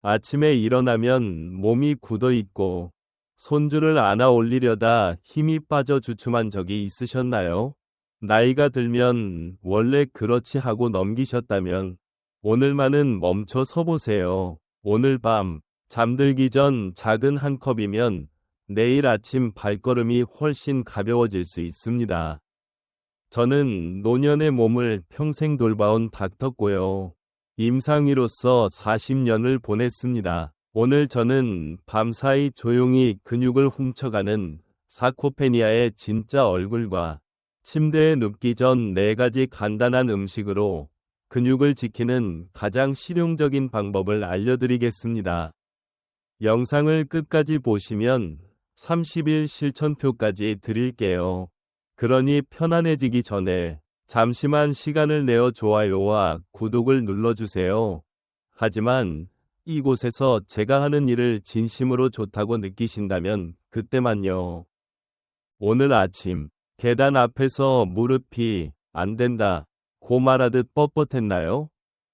아침에 일어나면 몸이 굳어 있고 손주를 안아 올리려다 힘이 빠져 주춤한 적이 있으셨나요? 나이가 들면 원래 그렇지 하고 넘기셨다면 오늘만은 멈춰 서 보세요. 오늘 밤 잠들기 전 작은 한 컵이면 내일 아침 발걸음이 훨씬 가벼워질 수 있습니다. 저는 노년의 몸을 평생 돌봐온 닥터고요. 임상의로서 40년을 보냈습니다. 오늘 저는 밤사이 조용히 근육을 훔쳐가는 사코페니아의 진짜 얼굴과 침대에 눕기 전 4가지 간단한 음식으로 근육을 지키는 가장 실용적인 방법을 알려드리겠습니다. 영상을 끝까지 보시면 30일 실천표까지 드릴게요. 그러니 편안해지기 전에 잠시만 시간을 내어 좋아요와 구독을 눌러주세요. 하지만 이곳에서 제가 하는 일을 진심으로 좋다고 느끼신다면 그때만요. 오늘 아침 계단 앞에서 무릎이 안 된다 고 말하듯 뻣뻣했나요?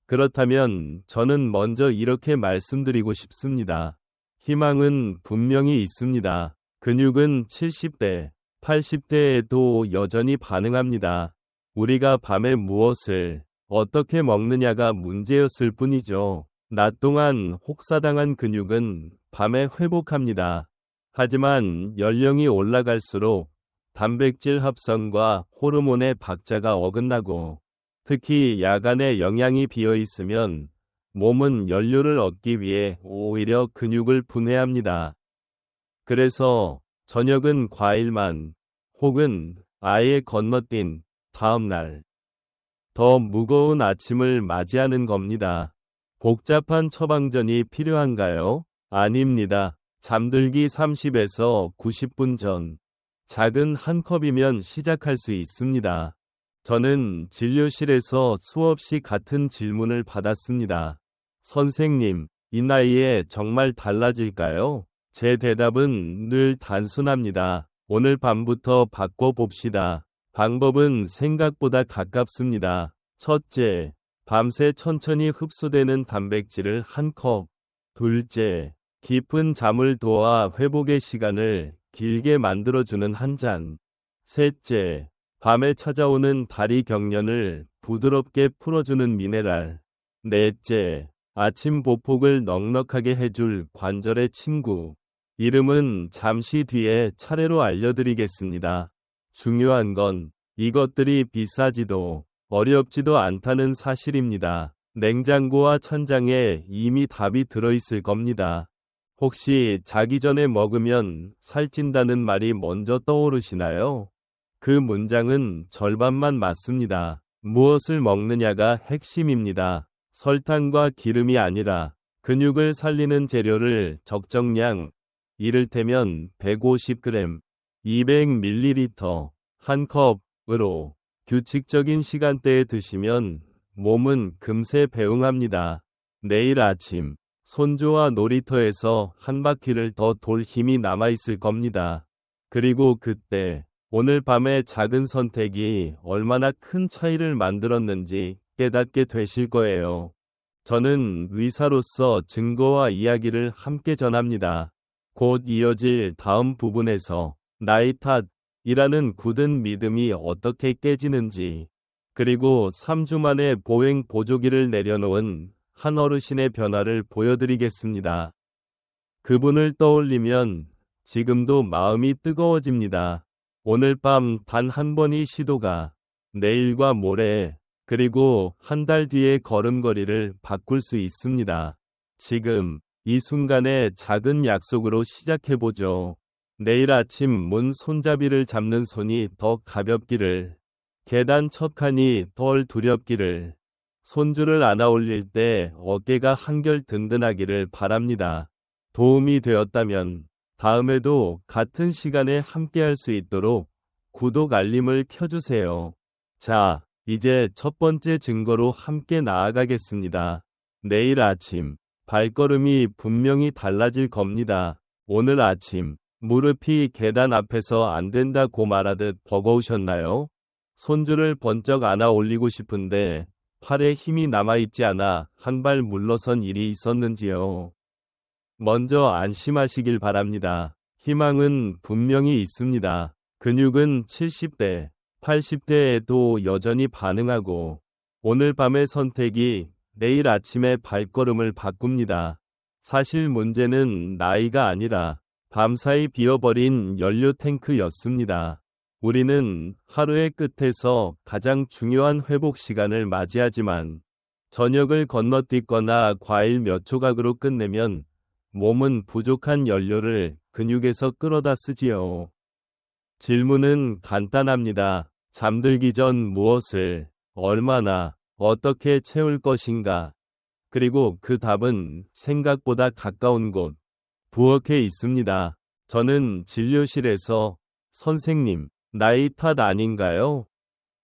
그렇다면 저는 먼저 이렇게 말씀드리고 싶습니다. 희망은 분명히 있습니다. 근육은 70대, 80대에도 여전히 반응합니다. 우리가 밤에 무엇을 어떻게 먹느냐가 문제였을 뿐이죠. 낮 동안 혹사당한 근육은 밤에 회복합니다. 하지만 연령이 올라갈수록 단백질 합성과 호르몬의 박자가 어긋나고 특히 야간에 영양이 비어 있으면 몸은 연료를 얻기 위해 오히려 근육을 분해합니다. 그래서 저녁은 과일만 혹은 아예 건너뛴 다음날 더 무거운 아침을 맞이하는 겁니다. 복잡한 처방전이 필요한가요? 아닙니다. 잠들기 30에서 90분 전 작은 한 컵이면 시작할 수 있습니다. 저는 진료실에서 수없이 같은 질문을 받았습니다. 선생님, 이 나이에 정말 달라질까요? 제 대답은 늘 단순합니다. 오늘 밤부터 바꿔봅시다. 방법은 생각보다 가깝습니다. 첫째, 밤새 천천히 흡수되는 단백질을 한 컵. 둘째, 깊은 잠을 도와 회복의 시간을 길게 만들어주는 한 잔. 셋째, 밤에 찾아오는 다리 경련을 부드럽게 풀어주는 미네랄. 넷째, 아침 보폭을 넉넉하게 해줄 관절의 친구. 이름은 잠시 뒤에 차례로 알려드리겠습니다. 중요한 건 이것들이 비싸지도 어렵지도 않다는 사실입니다. 냉장고와 찬장에 이미 답이 들어있을 겁니다. 혹시 자기 전에 먹으면 살찐다는 말이 먼저 떠오르시나요? 그 문장은 절반만 맞습니다. 무엇을 먹느냐가 핵심입니다. 설탕과 기름이 아니라 근육을 살리는 재료를 적정량, 이를테면 150g, 200ml, 한 컵으로 규칙적인 시간대에 드시면 몸은 금세 배웅합니다. 내일 아침 손주와 놀이터에서 한 바퀴를 더 돌 힘이 남아있을 겁니다. 그리고 그때 오늘 밤의 작은 선택이 얼마나 큰 차이를 만들었는지 깨닫게 되실 거예요. 저는 의사로서 증거와 이야기를 함께 전합니다. 곧 이어질 다음 부분에서 나이 탓이라는 굳은 믿음이 어떻게 깨지는지, 그리고 3주 만에 보행 보조기를 내려놓은 한 어르신의 변화를 보여드리겠습니다. 그분을 떠올리면 지금도 마음이 뜨거워집니다. 오늘 밤 단 한 번의 시도가 내일과 모레 그리고 한 달 뒤의 걸음걸이를 바꿀 수 있습니다. 지금 이 순간의 작은 약속으로 시작해보죠. 내일 아침 문 손잡이를 잡는 손이 더 가볍기를, 계단 첫 칸이 덜 두렵기를, 손주를 안아 올릴 때 어깨가 한결 든든하기를 바랍니다. 도움이 되었다면 다음에도 같은 시간에 함께할 수 있도록 구독 알림을 켜주세요. 자, 이제 첫 번째 증거로 함께 나아가겠습니다. 내일 아침 발걸음이 분명히 달라질 겁니다. 오늘 아침 무릎이 계단 앞에서 안 된다고 말하듯 버거우셨나요? 손주를 번쩍 안아 올리고 싶은데 팔에 힘이 남아있지 않아 한 발 물러선 일이 있었는지요? 먼저 안심하시길 바랍니다. 희망은 분명히 있습니다. 근육은 70대, 80대에도 여전히 반응하고 오늘 밤의 선택이 내일 아침에 발걸음을 바꿉니다. 사실 문제는 나이가 아니라 밤사이 비어버린 연료 탱크였습니다. 우리는 하루의 끝에서 가장 중요한 회복 시간을 맞이하지만 저녁을 건너뛰거나 과일 몇 조각으로 끝내면 몸은 부족한 연료를 근육에서 끌어다 쓰지요. 질문은 간단합니다. 잠들기 전 무엇을, 얼마나, 어떻게 채울 것인가? 그리고 그 답은 생각보다 가까운 곳, 부엌에 있습니다. 저는 진료실에서 선생님, 나이 탓 아닌가요?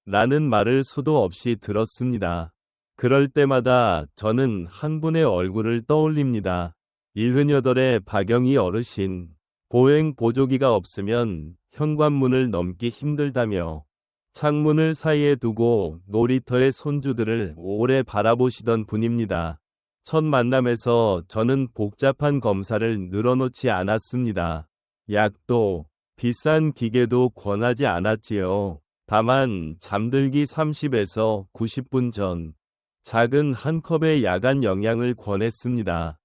라는 말을 수도 없이 들었습니다. 그럴 때마다 저는 한 분의 얼굴을 떠올립니다. 78의 박영희 어르신, 보행 보조기가 없으면 현관문을 넘기 힘들다며 창문을 사이에 두고 놀이터의 손주들을 오래 바라보시던 분입니다. 첫 만남에서 저는 복잡한 검사를 늘어놓지 않았습니다. 약도, 비싼 기계도 권하지 않았지요. 다만 잠들기 30에서 90분 전 작은 한 컵의 야간 영양을 권했습니다.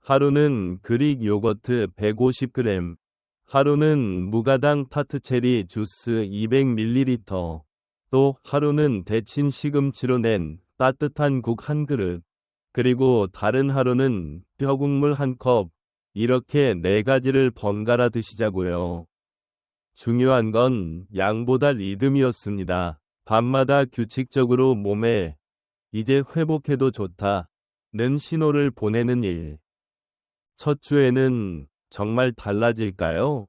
하루는 그릭 요거트 150g, 하루는 무가당 타트체리 주스 200ml, 또 하루는 데친 시금치로 낸 따뜻한 국 한 그릇, 그리고 다른 하루는 뼈국물 한 컵, 이렇게 4가지를 번갈아 드시자고요. 중요한 건 양보다 리듬이었습니다. 밤마다 규칙적으로 몸에 이제 회복해도 좋다는 신호를 보내는 일. 첫 주에는 정말 달라질까요?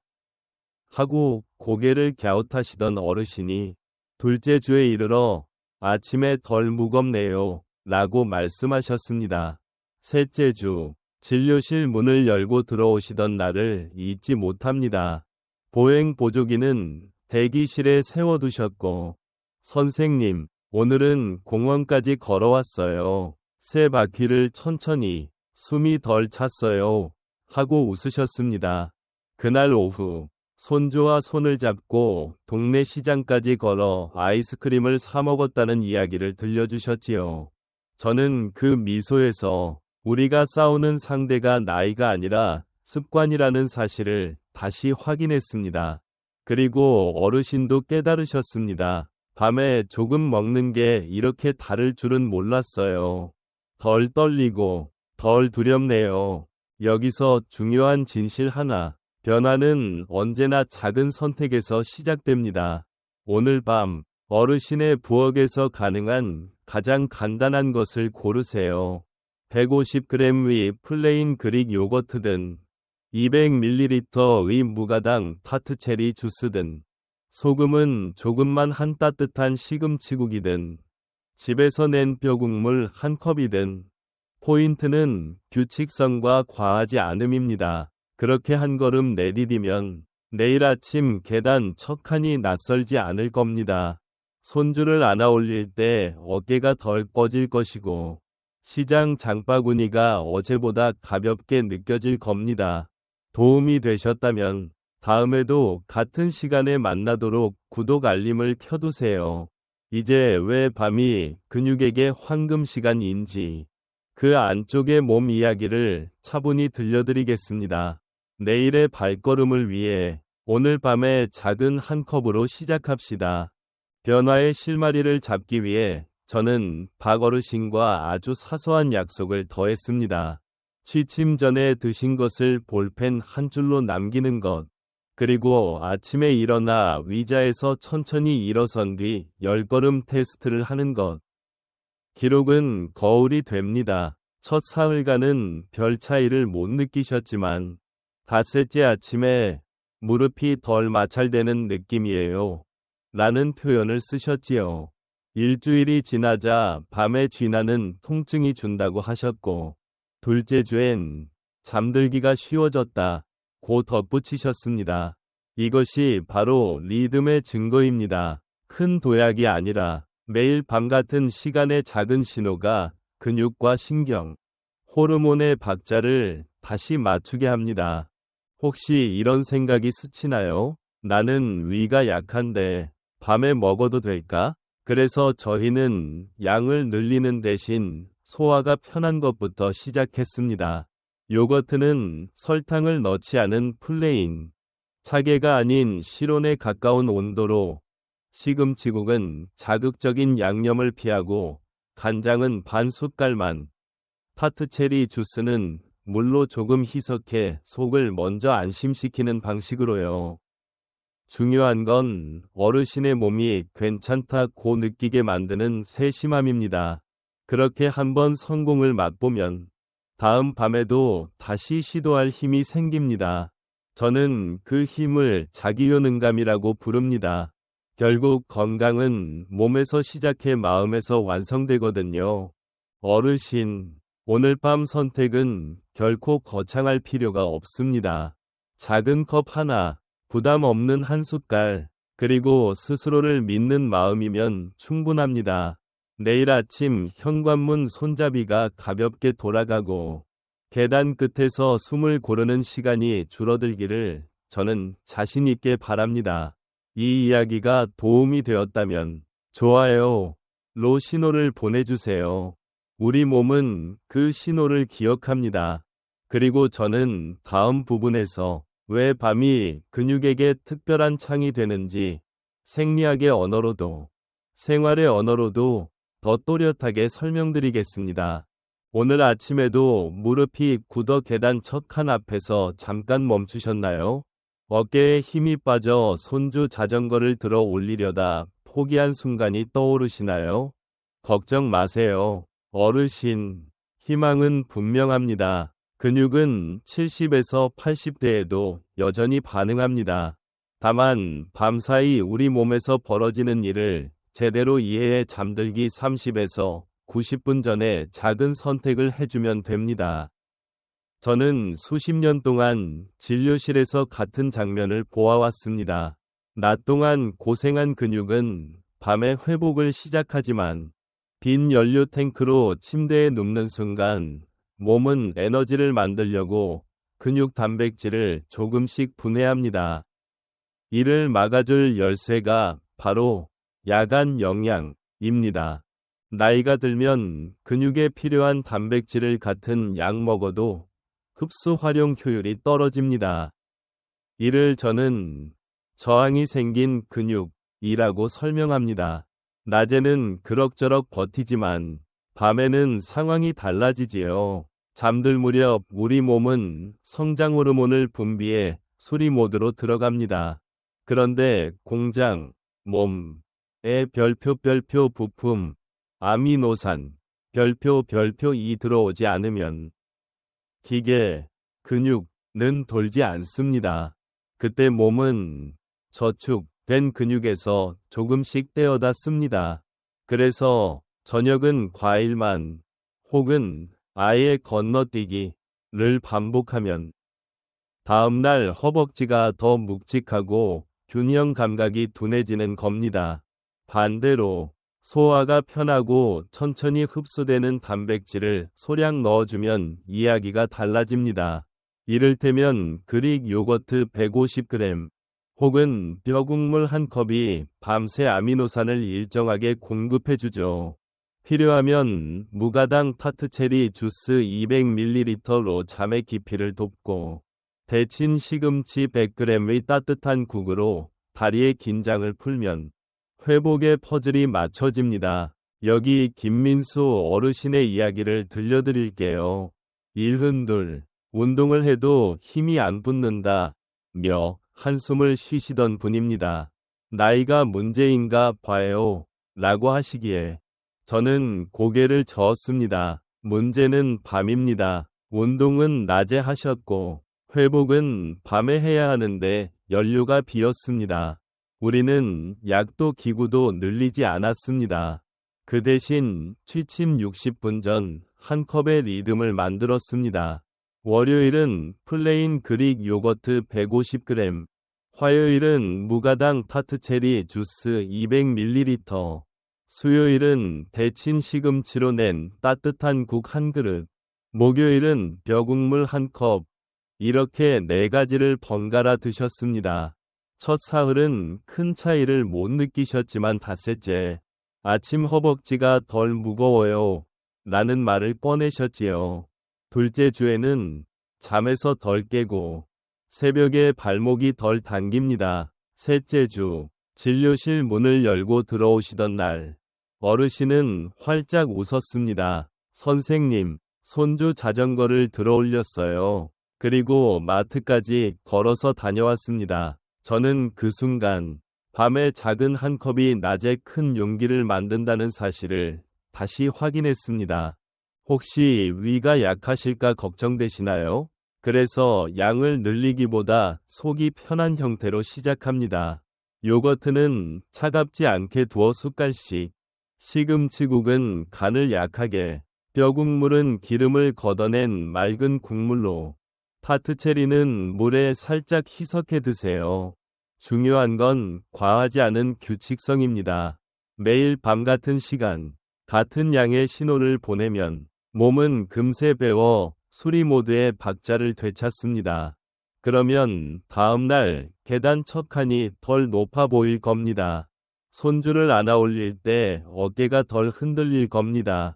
하고 고개를 갸웃하시던 어르신이 둘째 주에 이르러 아침에 덜 무겁네요 라고 말씀하셨습니다. 셋째 주, 진료실 문을 열고 들어오시던 날을 잊지 못합니다. 보행 보조기는 대기실에 세워두셨고, 선생님, 오늘은 공원까지 걸어왔어요. 세 바퀴를 천천히, 숨이 덜 찼어요. 하고 웃으셨습니다. 그날 오후, 손주와 손을 잡고 동네 시장까지 걸어 아이스크림을 사 먹었다는 이야기를 들려주셨지요. 저는 그 미소에서 우리가 싸우는 상대가 나이가 아니라 습관이라는 사실을 다시 확인했습니다. 그리고 어르신도 깨달으셨습니다. 밤에 조금 먹는 게 이렇게 다를 줄은 몰랐어요. 덜 떨리고 덜 두렵네요. 여기서 중요한 진실 하나. 변화는 언제나 작은 선택에서 시작됩니다. 오늘 밤 어르신의 부엌에서 가능한 가장 간단한 것을 고르세요. 150g의 플레인 그릭 요거트든 200ml의 무가당 타트체리 주스든 소금은 조금만 한 따뜻한 시금치국이든 집에서 낸 뼈국물 한 컵이든 포인트는 규칙성과 과하지 않음입니다. 그렇게 한 걸음 내디디면 내일 아침 계단 첫 칸이 낯설지 않을 겁니다. 손주를 안아 올릴 때 어깨가 덜 꺼질 것이고 시장 장바구니가 어제보다 가볍게 느껴질 겁니다. 도움이 되셨다면 다음에도 같은 시간에 만나도록 구독 알림을 켜두세요. 이제 왜 밤이 근육에게 황금 시간인지 그 안쪽의 몸 이야기를 차분히 들려드리겠습니다. 내일의 발걸음을 위해 오늘 밤에 작은 한 컵으로 시작합시다. 변화의 실마리를 잡기 위해 저는 박 어르신과 아주 사소한 약속을 더했습니다. 취침 전에 드신 것을 볼펜 한 줄로 남기는 것, 그리고 아침에 일어나 의자에서 천천히 일어선 뒤 10걸음 테스트를 하는 것. 기록은 거울이 됩니다. 첫 사흘간은 별 차이를 못 느끼셨지만 닷새째 아침에 무릎이 덜 마찰되는 느낌이에요. 라는 표현을 쓰셨지요. 일주일이 지나자 밤에 쥐나는 통증이 준다고 하셨고 둘째 주엔 잠들기가 쉬워졌다 고 덧붙이셨습니다. 이것이 바로 리듬의 증거입니다. 큰 도약이 아니라 매일 밤 같은 시간의 작은 신호가 근육과 신경, 호르몬의 박자를 다시 맞추게 합니다. 혹시 이런 생각이 스치나요? 나는 위가 약한데 밤에 먹어도 될까? 그래서 저희는 양을 늘리는 대신 소화가 편한 것부터 시작했습니다. 요거트는 설탕을 넣지 않은 플레인, 차게가 아닌 실온에 가까운 온도로, 시금치국은 자극적인 양념을 피하고, 간장은 반 숟갈만, 타트체리 주스는 물로 조금 희석해 속을 먼저 안심시키는 방식으로요. 중요한 건 어르신의 몸이 괜찮다고 느끼게 만드는 세심함입니다. 그렇게 한번 성공을 맛보면 다음 밤에도 다시 시도할 힘이 생깁니다. 저는 그 힘을 자기효능감이라고 부릅니다. 결국 건강은 몸에서 시작해 마음에서 완성되거든요. 어르신, 오늘 밤 선택은 결코 거창할 필요가 없습니다. 작은 컵 하나, 부담 없는 한 숟갈, 그리고 스스로를 믿는 마음이면 충분합니다. 내일 아침 현관문 손잡이가 가볍게 돌아가고 계단 끝에서 숨을 고르는 시간이 줄어들기를 저는 자신 있게 바랍니다. 이 이야기가 도움이 되었다면 좋아요로 신호를 보내주세요. 우리 몸은 그 신호를 기억합니다. 그리고 저는 다음 부분에서 왜 밤이 근육에게 특별한 창이 되는지 생리학의 언어로도 생활의 언어로도 더 또렷하게 설명드리겠습니다. 오늘 아침에도 무릎이 굳어 계단 첫 칸 앞에서 잠깐 멈추셨나요? 어깨에 힘이 빠져 손주 자전거를 들어 올리려다 포기한 순간이 떠오르시나요? 걱정 마세요. 어르신, 희망은 분명합니다. 근육은 70에서 80대에도 여전히 반응합니다. 다만 밤사이 우리 몸에서 벌어지는 일을 제대로 이해해 잠들기 30에서 90분 전에 작은 선택을 해주면 됩니다. 저는 수십 년 동안 진료실에서 같은 장면을 보아왔습니다. 낮 동안 고생한 근육은 밤에 회복을 시작하지만 빈 연료 탱크로 침대에 눕는 순간 몸은 에너지를 만들려고 근육 단백질을 조금씩 분해합니다. 이를 막아줄 열쇠가 바로 야간 영양입니다. 나이가 들면 근육에 필요한 단백질을 같은 양 먹어도 흡수 활용 효율이 떨어집니다. 이를 저는 저항이 생긴 근육이라고 설명합니다. 낮에는 그럭저럭 버티지만 밤에는 상황이 달라지지요. 잠들 무렵 우리 몸은 성장 호르몬을 분비해 수리 모드로 들어갑니다. 그런데 공장, 몸에 별표 부품, 아미노산, 별표 들어오지 않으면 기계, 근육은 돌지 않습니다. 그때 몸은 저축된 근육에서 조금씩 떼어다 씁니다. 그래서 저녁은 과일만 혹은 아예 건너뛰기를 반복하면 다음날 허벅지가 더 묵직하고 균형 감각이 둔해지는 겁니다. 반대로 소화가 편하고 천천히 흡수되는 단백질을 소량 넣어주면 이야기가 달라집니다. 이를테면 그릭 요거트 150g 혹은 뼈국물 한 컵이 밤새 아미노산을 일정하게 공급해주죠. 필요하면 무가당 타트체리 주스 200ml로 잠의 깊이를 돕고 데친 시금치 100g의 따뜻한 국으로 다리의 긴장을 풀면 회복의 퍼즐이 맞춰집니다. 여기 김민수 어르신의 이야기를 들려드릴게요. 1흔들 운동을 해도 힘이 안 붙는다 며 한숨을 쉬시던 분입니다. 나이가 문제인가 봐요 라고 하시기에 저는 고개를 저었습니다. 문제는 밤입니다. 운동은 낮에 하셨고 회복은 밤에 해야 하는데 연료가 비었습니다. 우리는 약도 기구도 늘리지 않았습니다. 그 대신 취침 60분 전 한 컵의 리듬을 만들었습니다. 월요일은 플레인 그릭 요거트 150g, 화요일은 무가당 타트체리 주스 200ml, 수요일은 데친 시금치로 낸 따뜻한 국 한 그릇, 목요일은 벼국물 한 컵. 이렇게 4가지를 번갈아 드셨습니다. 첫 사흘은 큰 차이를 못 느끼셨지만 닷새째 아침 허벅지가 덜 무거워요. 라는 말을 꺼내셨지요. 둘째 주에는 잠에서 덜 깨고 새벽에 발목이 덜 당깁니다. 셋째 주 진료실 문을 열고 들어오시던 날 어르신은 활짝 웃었습니다. 선생님, 손주 자전거를 들어올렸어요. 그리고 마트까지 걸어서 다녀왔습니다. 저는 그 순간 밤에 작은 한 컵이 낮에 큰 용기를 만든다는 사실을 다시 확인했습니다. 혹시 위가 약하실까 걱정되시나요? 그래서 양을 늘리기보다 속이 편한 형태로 시작합니다. 요거트는 차갑지 않게 두어 숟갈씩, 시금치국은 간을 약하게, 뼈국물은 기름을 걷어낸 맑은 국물로, 타트체리는 물에 살짝 희석해 드세요. 중요한 건 과하지 않은 규칙성입니다. 매일 밤 같은 시간, 같은 양의 신호를 보내면 몸은 금세 배워 수리 모드의 박자를 되찾습니다. 그러면 다음날 계단 첫 칸이 덜 높아 보일 겁니다. 손주를 안아 올릴 때 어깨가 덜 흔들릴 겁니다.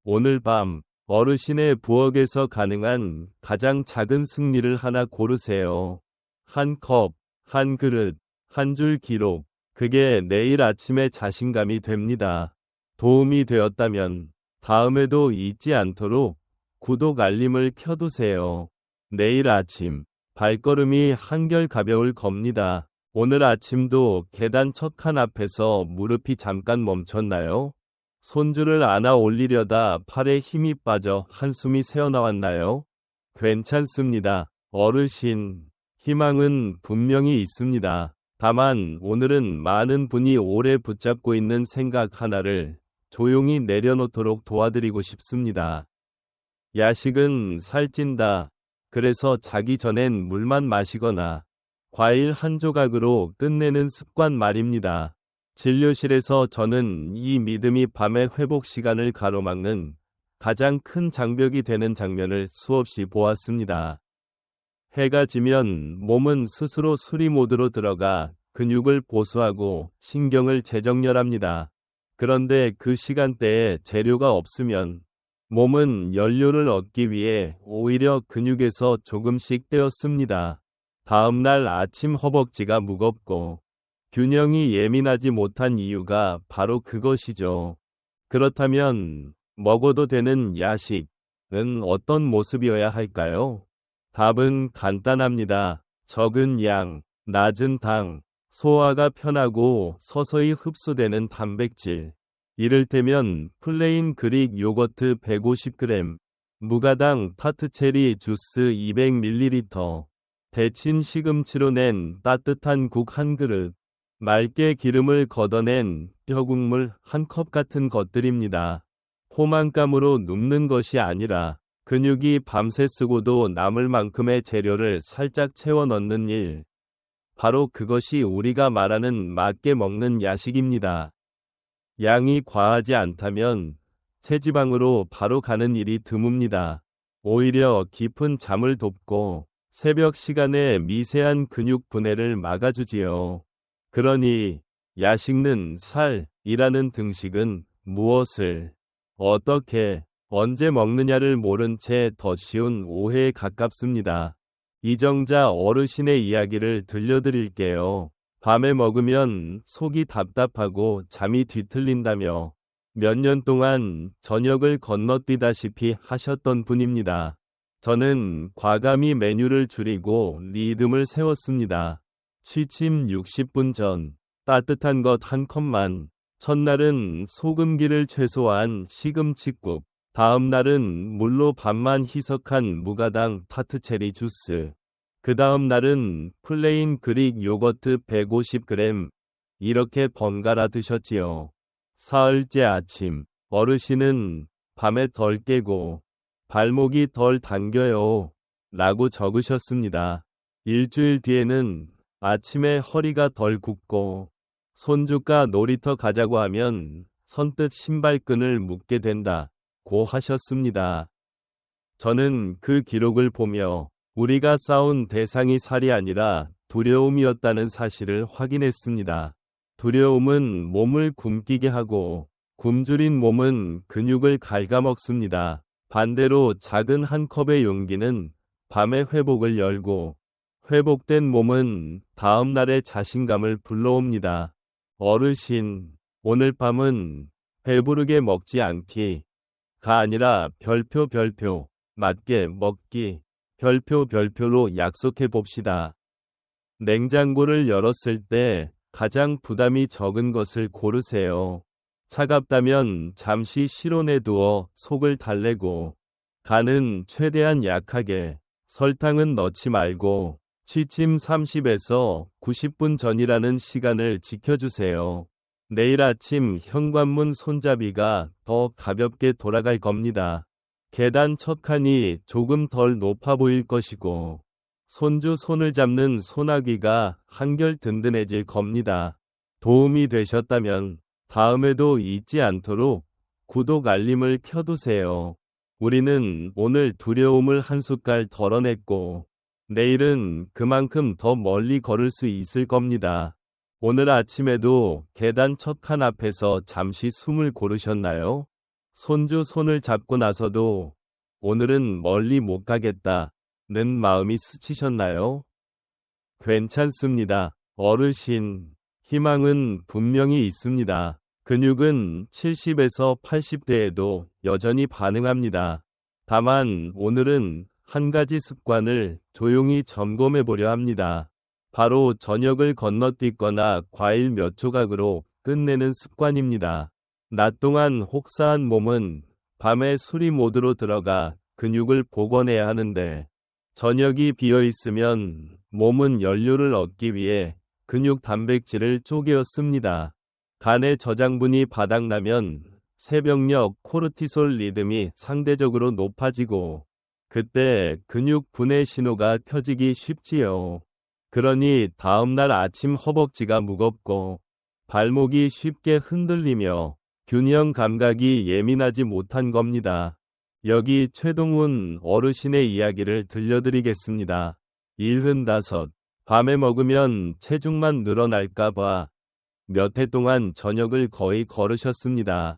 오늘 밤 어르신의 부엌에서 가능한 가장 작은 승리를 하나 고르세요. 한 컵, 한 그릇, 한 줄 기록. 그게 내일 아침의 자신감이 됩니다. 도움이 되었다면 다음에도 잊지 않도록 구독 알림을 켜두세요. 내일 아침 발걸음이 한결 가벼울 겁니다. 오늘 아침도 계단 첫 칸 앞에서 무릎이 잠깐 멈췄나요? 손주를 안아 올리려다 팔에 힘이 빠져 한숨이 새어나왔나요? 괜찮습니다. 어르신, 희망은 분명히 있습니다. 다만 오늘은 많은 분이 오래 붙잡고 있는 생각 하나를 조용히 내려놓도록 도와드리고 싶습니다. 야식은 살찐다. 그래서 자기 전엔 물만 마시거나 과일 한 조각으로 끝내는 습관 말입니다. 진료실에서 저는 이 믿음이 밤의 회복 시간을 가로막는 가장 큰 장벽이 되는 장면을 수없이 보았습니다. 해가 지면 몸은 스스로 수리 모드로 들어가 근육을 보수하고 신경을 재정렬합니다. 그런데 그 시간대에 재료가 없으면 몸은 연료를 얻기 위해 오히려 근육에서 조금씩 떼었습니다. 다음날 아침 허벅지가 무겁고 균형이 예민하지 못한 이유가 바로 그것이죠. 그렇다면 먹어도 되는 야식은 어떤 모습이어야 할까요? 답은 간단합니다. 적은 양, 낮은 당, 소화가 편하고 서서히 흡수되는 단백질. 이를테면 플레인 그릭 요거트 150g, 무가당 타트체리 주스 200ml, 데친 시금치로 낸 따뜻한 국 한 그릇, 맑게 기름을 걷어낸 뼈국물 한 컵 같은 것들입니다. 포만감으로 눕는 것이 아니라 근육이 밤새 쓰고도 남을 만큼의 재료를 살짝 채워 넣는 일. 바로 그것이 우리가 말하는 맞게 먹는 야식입니다. 양이 과하지 않다면 체지방으로 바로 가는 일이 드뭅니다. 오히려 깊은 잠을 돕고 새벽 시간에 미세한 근육 분해를 막아주지요. 그러니 야식는 살이라는 등식은 무엇을, 어떻게, 언제 먹느냐를 모른 채 더 쉬운 오해에 가깝습니다. 이정자 어르신의 이야기를 들려드릴게요. 밤에 먹으면 속이 답답하고 잠이 뒤틀린다며 몇 년 동안 저녁을 건너뛰다시피 하셨던 분입니다. 저는 과감히 메뉴를 줄이고 리듬을 세웠습니다. 취침 60분 전, 따뜻한 것 한 컵만. 첫날은 소금기를 최소화한 시금치국, 다음 날은 물로 반만 희석한 무가당 타트체리 주스, 그 다음 날은 플레인 그릭 요거트 150g. 이렇게 번갈아 드셨지요. 사흘째 아침, 어르신은 밤에 덜 깨고 발목이 덜 당겨요. 라고 적으셨습니다. 일주일 뒤에는 아침에 허리가 덜 굽고 손주가 놀이터 가자고 하면 선뜻 신발끈을 묶게 된다. 고 하셨습니다. 저는 그 기록을 보며 우리가 싸운 대상이 살이 아니라 두려움이었다는 사실을 확인했습니다. 두려움은 몸을 굶기게 하고 굶주린 몸은 근육을 갉아먹습니다. 반대로 작은 한 컵의 용기는 밤의 회복을 열고 회복된 몸은 다음 날의 자신감을 불러옵니다. 어르신, 오늘 밤은 배부르게 먹지 않기가 아니라 별표 맞게 먹기 별표로 약속해 봅시다. 냉장고를 열었을 때 가장 부담이 적은 것을 고르세요. 차갑다면 잠시 실온에 두어 속을 달래고 간은 최대한 약하게, 설탕은 넣지 말고 취침 30에서 90분 전이라는 시간을 지켜주세요. 내일 아침 현관문 손잡이가 더 가볍게 돌아갈 겁니다. 계단 첫 칸이 조금 덜 높아 보일 것이고 손주 손을 잡는 소나기가 한결 든든해질 겁니다. 도움이 되셨다면 다음에도 잊지 않도록 구독 알림을 켜두세요. 우리는 오늘 두려움을 한 숟갈 덜어냈고 내일은 그만큼 더 멀리 걸을 수 있을 겁니다. 오늘 아침에도 계단 첫 칸 앞에서 잠시 숨을 고르셨나요? 손주 손을 잡고 나서도 오늘은 멀리 못 가겠다는 마음이 스치셨나요? 괜찮습니다. 어르신, 희망은 분명히 있습니다. 근육은 70에서 80대에도 여전히 반응합니다. 다만 오늘은 한 가지 습관을 조용히 점검해 보려 합니다. 바로 저녁을 건너뛰거나 과일 몇 조각으로 끝내는 습관입니다. 낮 동안 혹사한 몸은 밤에 수리 모드로 들어가 근육을 복원해야 하는데 저녁이 비어 있으면 몸은 연료를 얻기 위해 근육 단백질을 쪼개어 씁니다. 간의 저장분이 바닥나면 새벽녘 코르티솔 리듬이 상대적으로 높아지고 그때 근육 분해 신호가 켜지기 쉽지요. 그러니 다음날 아침 허벅지가 무겁고 발목이 쉽게 흔들리며 균형 감각이 예민하지 못한 겁니다. 여기 최동훈 어르신의 이야기를 들려드리겠습니다. 75. 밤에 먹으면 체중만 늘어날까봐 몇 해 동안 저녁을 거의 거르셨습니다.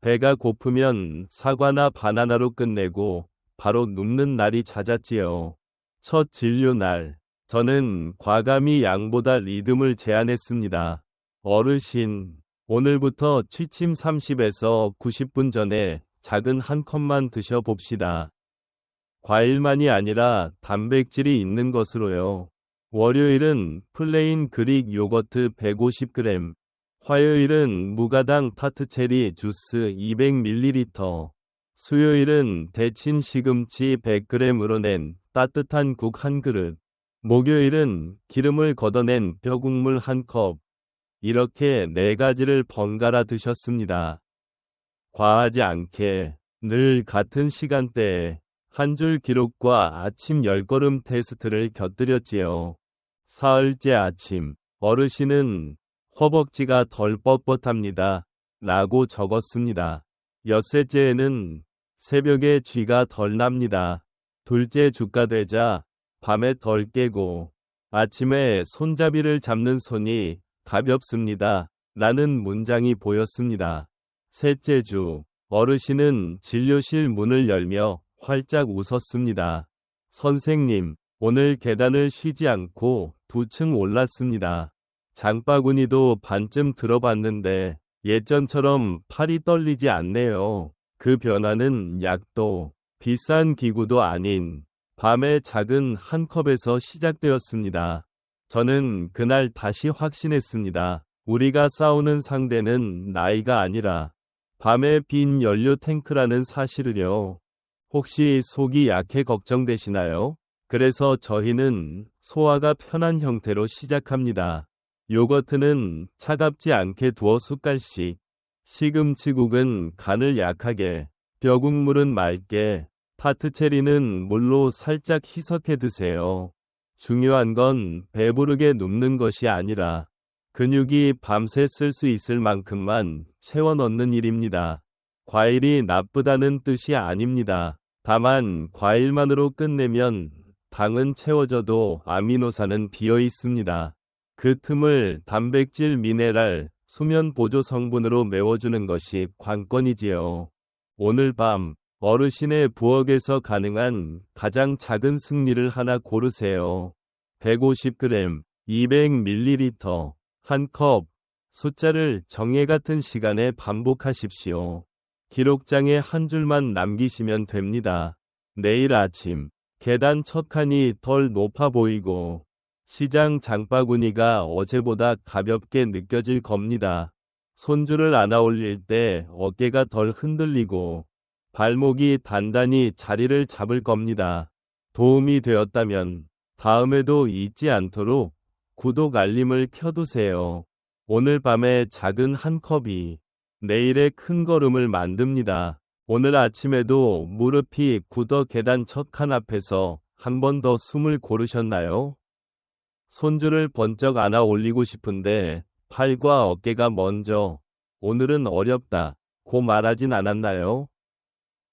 배가 고프면 사과나 바나나로 끝내고 바로 눕는 날이 잦았지요. 첫 진료 날, 저는 과감히 양보다 리듬을 제안했습니다. 어르신, 오늘부터 취침 30에서 90분 전에 작은 한 컵만 드셔봅시다. 과일만이 아니라 단백질이 있는 것으로요. 월요일은 플레인 그릭 요거트 150g, 화요일은 무가당 타트체리 주스 200ml, 수요일은 데친 시금치 100g으로 낸 따뜻한 국 한 그릇, 목요일은 기름을 걷어낸 뼈국물 한 컵, 이렇게 4가지를 번갈아 드셨습니다. 과하지 않게 늘 같은 시간대에 한 줄 기록과 아침 10걸음 테스트를 곁들였지요. 사흘째 아침, 어르신은 허벅지가 덜 뻣뻣합니다. 라고 적었습니다. 엿새째에는 새벽에 쥐가 덜 납니다. 둘째 주가 되자 밤에 덜 깨고 아침에 손잡이를 잡는 손이 가볍습니다. 라는 문장이 보였습니다. 셋째 주, 어르신은 진료실 문을 열며 활짝 웃었습니다. 선생님, 오늘 계단을 쉬지 않고 2층 올랐습니다. 장바구니도 반쯤 들어봤는데 예전처럼 팔이 떨리지 않네요. 그 변화는 약도 비싼 기구도 아닌 밤의 작은 한 컵에서 시작되었습니다. 저는 그날 다시 확신했습니다. 우리가 싸우는 상대는 나이가 아니라 밤의 빈 연료 탱크라는 사실을요. 혹시 속이 약해 걱정되시나요? 그래서 저희는 소화가 편한 형태로 시작합니다. 요거트는 차갑지 않게 두어 숟갈씩, 시금치국은 간을 약하게, 뼈국물은 맑게, 타트체리는 물로 살짝 희석해 드세요. 중요한 건 배부르게 눕는 것이 아니라 근육이 밤새 쓸 수 있을 만큼만 채워 넣는 일입니다. 과일이 나쁘다는 뜻이 아닙니다. 다만 과일만으로 끝내면 당은 채워져도 아미노산은 비어 있습니다. 그 틈을 단백질, 미네랄, 수면 보조 성분으로 메워주는 것이 관건이지요. 오늘 밤 어르신의 부엌에서 가능한 가장 작은 승리를 하나 고르세요. 150g, 200ml, 한 컵. 숫자를 정예 같은 시간에 반복하십시오. 기록장에 한 줄만 남기시면 됩니다. 내일 아침 계단 첫 칸이 덜 높아 보이고 시장 장바구니가 어제보다 가볍게 느껴질 겁니다. 손줄을 안아 올릴 때 어깨가 덜 흔들리고 발목이 단단히 자리를 잡을 겁니다. 도움이 되었다면 다음에도 잊지 않도록 구독 알림을 켜두세요. 오늘 밤에 작은 한 컵이 내일의 큰 걸음을 만듭니다. 오늘 아침에도 무릎이 굳어 계단 첫 칸 앞에서 한 번 더 숨을 고르셨나요? 손줄을 번쩍 안아 올리고 싶은데 팔과 어깨가 먼저 오늘은 어렵다 고 말하진 않았나요?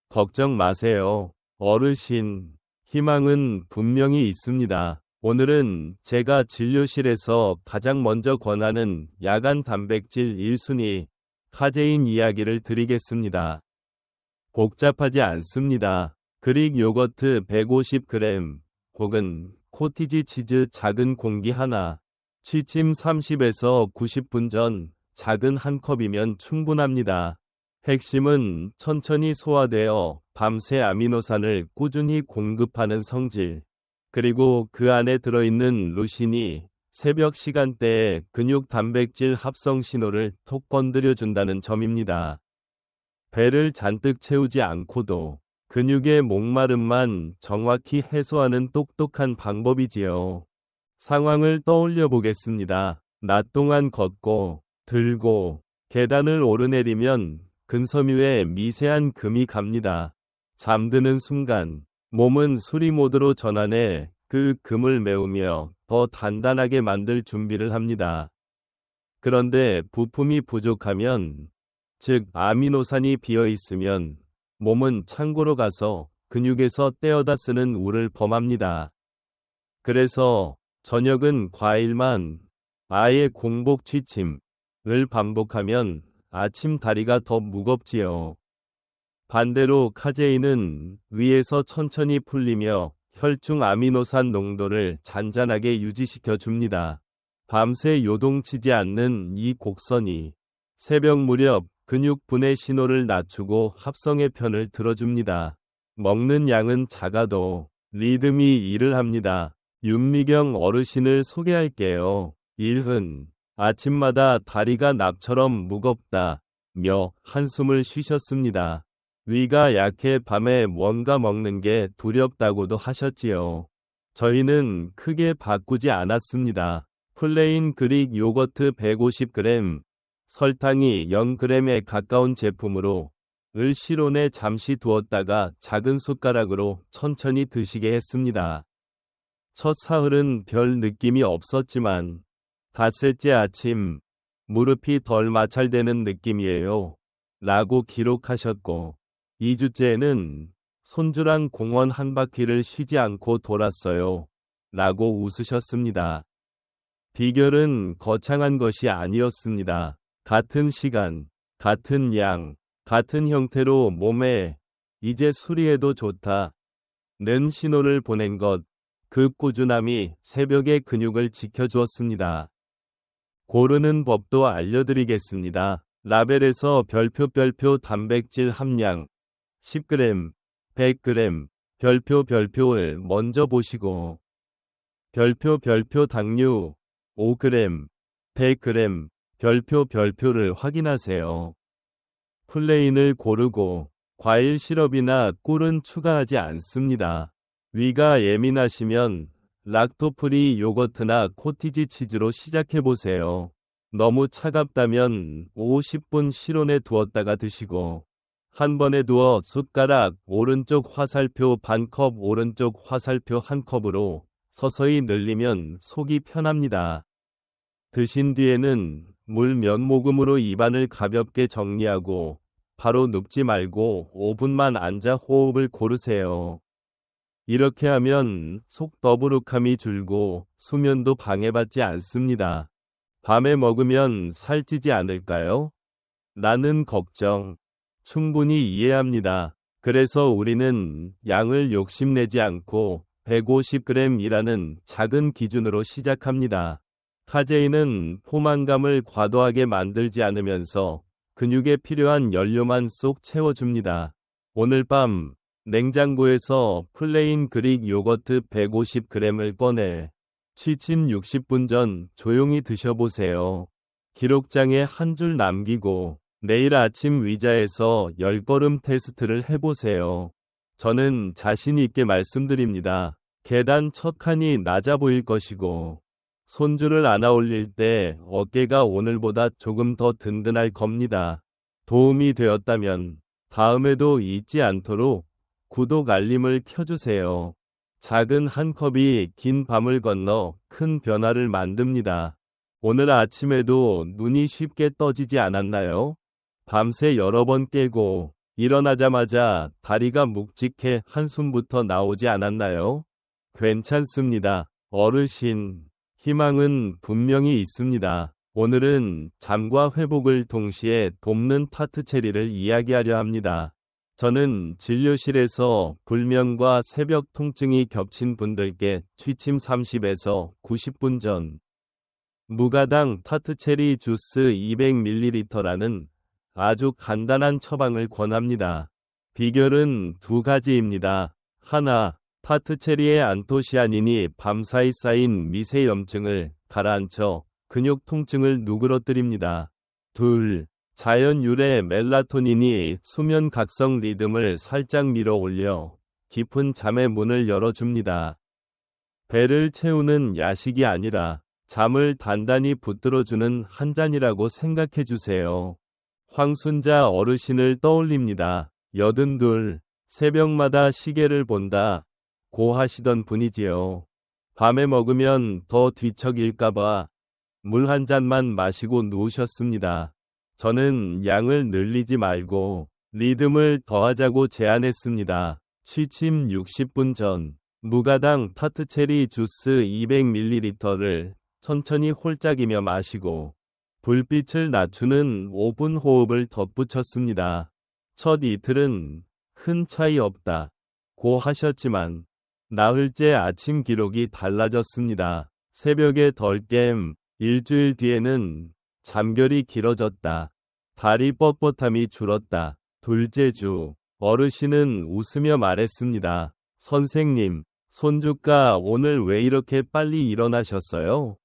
걱정 마세요. 어르신, 희망은 분명히 있습니다. 오늘은 제가 진료실에서 가장 먼저 권하는 야간 단백질 1순위 카제인 이야기를 드리겠습니다. 복잡하지 않습니다. 그릭 요거트 150g 혹은 코티지 치즈 작은 공기 하나, 취침 30에서 90분 전 작은 한 컵이면 충분합니다. 핵심은 천천히 소화되어 밤새 아미노산을 꾸준히 공급하는 성질, 그리고 그 안에 들어있는 루신이 새벽 시간대에 근육 단백질 합성 신호를 톡 건드려준다는 점입니다. 배를 잔뜩 채우지 않고도 근육의 목마름만 정확히 해소하는 똑똑한 방법이지요. 상황을 떠올려 보겠습니다. 낮 동안 걷고 들고 계단을 오르내리면 근섬유에 미세한 금이 갑니다. 잠드는 순간 몸은 수리 모드로 전환해 그 금을 메우며 더 단단하게 만들 준비를 합니다. 그런데 부품이 부족하면, 즉 아미노산이 비어 있으면 몸은 창고로 가서 근육에서 떼어다 쓰는 우를 범합니다. 그래서 저녁은 과일만, 아예 공복 취침을 반복하면 아침 다리가 더 무겁지요. 반대로 카제인은 위에서 천천히 풀리며 혈중 아미노산 농도를 잔잔하게 유지시켜 줍니다. 밤새 요동치지 않는 이 곡선이 새벽 무렵 근육 분해 신호를 낮추고 합성의 편을 들어줍니다. 먹는 양은 작아도 리듬이 일을 합니다. 윤미경 어르신을 소개할게요. 1흔 아침마다 다리가 납처럼 무겁다며 한숨을 쉬셨습니다. 위가 약해 밤에 뭔가 먹는 게 두렵다고도 하셨지요. 저희는 크게 바꾸지 않았습니다. 플레인 그릭 요거트 150g, 설탕이 0g에 가까운 제품으로 을 실온에 잠시 두었다가 작은 숟가락으로 천천히 드시게 했습니다. 첫 사흘은 별 느낌이 없었지만 닷새째 아침 무릎이 덜 마찰되는 느낌이에요. 라고 기록하셨고 2주째에는 손주랑 공원 한 바퀴를 쉬지 않고 돌았어요. 라고 웃으셨습니다. 비결은 거창한 것이 아니었습니다. 같은 시간, 같은 양, 같은 형태로 몸에 이제 수리해도 좋다 는 신호를 보낸 것, 그 꾸준함이 새벽의 근육을 지켜주었습니다. 고르는 법도 알려드리겠습니다. 라벨에서 별표 단백질 함량 10g, 100g, 별표를 먼저 보시고 별표 당류 5g, 100g, 별표를 확인하세요. 플레인을 고르고 과일 시럽이나 꿀은 추가하지 않습니다. 위가 예민하시면 락토프리 요거트나 코티지 치즈로 시작해보세요. 너무 차갑다면 50분 실온에 두었다가 드시고 한 번에 두어 숟가락 오른쪽 화살표 반컵 오른쪽 화살표 한 컵으로 서서히 늘리면 속이 편합니다. 드신 뒤에는 물 몇 모금으로 입안을 가볍게 정리하고 바로 눕지 말고 5분만 앉아 호흡을 고르세요. 이렇게 하면 속 더부룩함이 줄고 수면도 방해받지 않습니다. 밤에 먹으면 살찌지 않을까요? 라는 걱정 충분히 이해합니다. 그래서 우리는 양을 욕심내지 않고 150g이라는 작은 기준으로 시작합니다. 카제인은 포만감을 과도하게 만들지 않으면서 근육에 필요한 연료만 쏙 채워줍니다. 오늘 밤 냉장고에서 플레인 그릭 요거트 150g을 꺼내 취침 60분 전 조용히 드셔보세요. 기록장에 한 줄 남기고 내일 아침 의자에서 10걸음 테스트를 해보세요. 저는 자신 있게 말씀드립니다. 계단 첫 칸이 낮아 보일 것이고 손줄을 안아 올릴 때 어깨가 오늘보다 조금 더 든든할 겁니다. 도움이 되었다면 다음에도 잊지 않도록 구독 알림을 켜주세요. 작은 한 컵이 긴 밤을 건너 큰 변화를 만듭니다. 오늘 아침에도 눈이 쉽게 떠지지 않았나요? 밤새 여러 번 깨고 일어나자마자 다리가 묵직해 한숨부터 나오지 않았나요? 괜찮습니다. 어르신, 희망은 분명히 있습니다. 오늘은 잠과 회복을 동시에 돕는 타트체리를 이야기하려 합니다. 저는 진료실에서 불면과 새벽 통증이 겹친 분들께 취침 30에서 90분 전 무가당 타트체리 주스 200ml라는 아주 간단한 처방을 권합니다. 비결은 두 가지입니다. 하나, 타트체리의 안토시아닌이 밤사이 쌓인 미세염증을 가라앉혀 근육 통증을 누그러뜨립니다. 둘, 자연 유래 멜라토닌이 수면 각성 리듬을 살짝 밀어 올려 깊은 잠의 문을 열어줍니다. 배를 채우는 야식이 아니라 잠을 단단히 붙들어주는 한 잔이라고 생각해 주세요. 황순자 어르신을 떠올립니다. 82, 새벽마다 시계를 본다 고 하시던 분이지요. 밤에 먹으면 더 뒤척일까봐 물 한 잔만 마시고 누우셨습니다. 저는 양을 늘리지 말고 리듬을 더하자고 제안했습니다. 취침 60분 전 무가당 타트체리 주스 200ml를 천천히 홀짝이며 마시고 불빛을 낮추는 5분 호흡을 덧붙였습니다. 첫 이틀은 큰 차이 없다 고 하셨지만 나흘째 아침 기록이 달라졌습니다. 새벽에 덜 깸, 일주일 뒤에는 잠결이 길어졌다. 다리 뻣뻣함이 줄었다. 둘째 주, 어르신은 웃으며 말했습니다. 선생님, 손주가 오늘 왜 이렇게 빨리 일어나셨어요?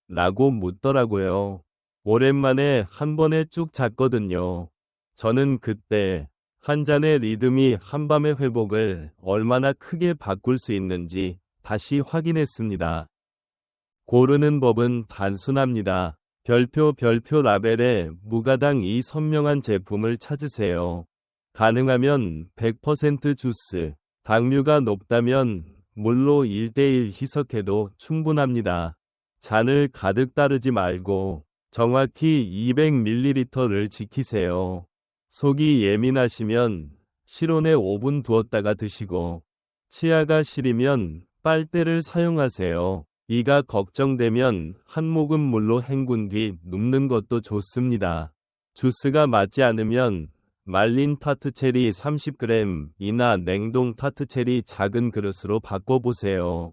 라고 묻더라고요. 오랜만에 한 번에 쭉 잤거든요. 저는 그때 한 잔의 리듬이 한밤의 회복을 얼마나 크게 바꿀 수 있는지 다시 확인했습니다. 고르는 법은 단순합니다. 별표 라벨에 무가당 이 선명한 제품을 찾으세요. 가능하면 100% 주스, 당류가 높다면 물로 1:1 희석해도 충분합니다. 잔을 가득 따르지 말고 정확히 200ml를 지키세요. 속이 예민하시면 실온에 5분 두었다가 드시고 치아가 시리면 빨대를 사용하세요. 이가 걱정되면 한 모금 물로 헹군 뒤 눕는 것도 좋습니다. 주스가 맞지 않으면 말린 타트체리 30g이나 냉동 타트체리 작은 그릇으로 바꿔보세요.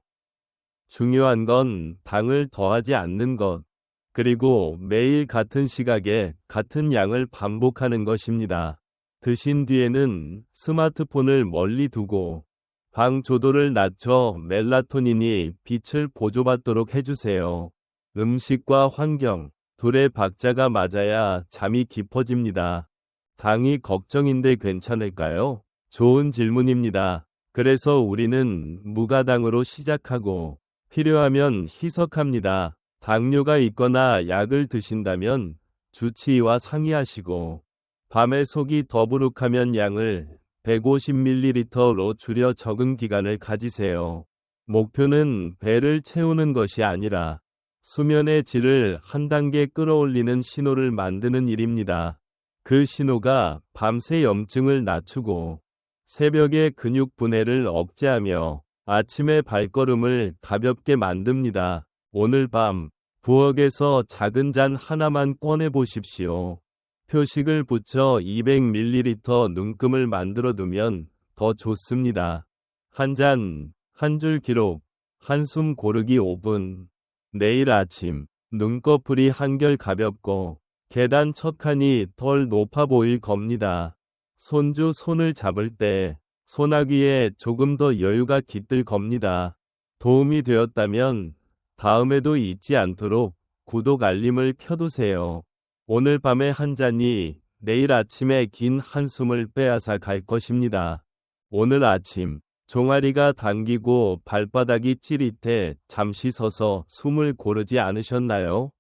중요한 건 당을 더하지 않는 것, 그리고 매일 같은 시각에 같은 양을 반복하는 것입니다. 드신 뒤에는 스마트폰을 멀리 두고 방 조도를 낮춰 멜라토닌이 빛을 보조받도록 해주세요. 음식과 환경, 둘의 박자가 맞아야 잠이 깊어집니다. 당이 걱정인데 괜찮을까요? 좋은 질문입니다. 그래서 우리는 무가당으로 시작하고 필요하면 희석합니다. 당뇨가 있거나 약을 드신다면 주치의와 상의하시고 밤에 속이 더부룩하면 양을 150ml로 줄여 적은 기간을 가지세요. 목표는 배를 채우는 것이 아니라 수면의 질을 한 단계 끌어올리는 신호를 만드는 일입니다. 그 신호가 밤새 염증을 낮추고 새벽에 근육 분해를 억제하며 아침의 발걸음을 가볍게 만듭니다. 오늘 밤 부엌에서 작은 잔 하나만 꺼내 보십시오. 표식을 붙여 200ml 눈금을 만들어 두면 더 좋습니다. 한 잔, 한 줄 기록, 한숨 고르기 5분. 내일 아침 눈꺼풀이 한결 가볍고 계단 첫 칸이 덜 높아 보일 겁니다. 손주 손을 잡을 때 소나기에 조금 더 여유가 깃들 겁니다. 도움이 되었다면 다음에도 잊지 않도록 구독 알림을 켜두세요. 오늘 밤에 한 잔이 내일 아침에 긴 한숨을 빼앗아 갈 것입니다. 오늘 아침 종아리가 당기고 발바닥이 찌릿해 잠시 서서 숨을 고르지 않으셨나요?